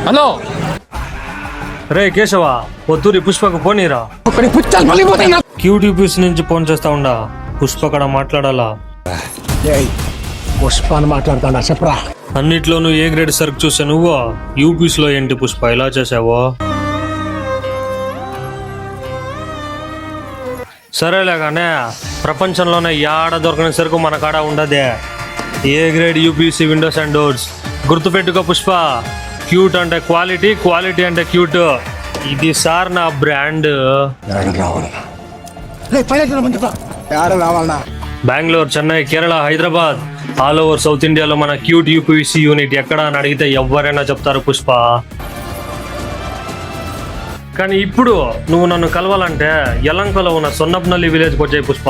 Hello రే Keshava Potturi పుష్పకు పోనీరా. Cute యూపీస్ నుంచి phone చేస్తా ఉండా. పుష్ప కడ మాట్లాడాలా. పుష్ప అని మాట్లాడుతాడా చెప్పరా. అన్నిట్లోనూ ఏ గ్రేడ్ సరుకు చూసా నువ్వు. యూపీస్ లో ఏంటి పుష్ప ఇలా చేసావో. సరేలేగానే ప్రపంచంలోనే యాడ దొరకని సరుకు మన కాడ ఉండదే. A grade UPC windows and doors. గుర్తుపెట్టుకో పుష్ప. క్యూట్ అంటే క్వాలిటీ, క్వాలిటీ అంటే క్యూట్. ఇది సార్ నా brand. Bengaluru, Chennai, Kerala, Hyderabad, all over south ఇండియాలో మన క్యూట్ యూపీసీ యూనిట్ ఎక్కడ అని అడిగితే ఎవరైనా చెప్తారు పుష్ప. కానీ ఇప్పుడు నువ్వు నన్ను కలవాలంటే యలంకలో ఉన్న సొన్నపనల్లి విలేజ్కి వచ్చాయి పుష్ప.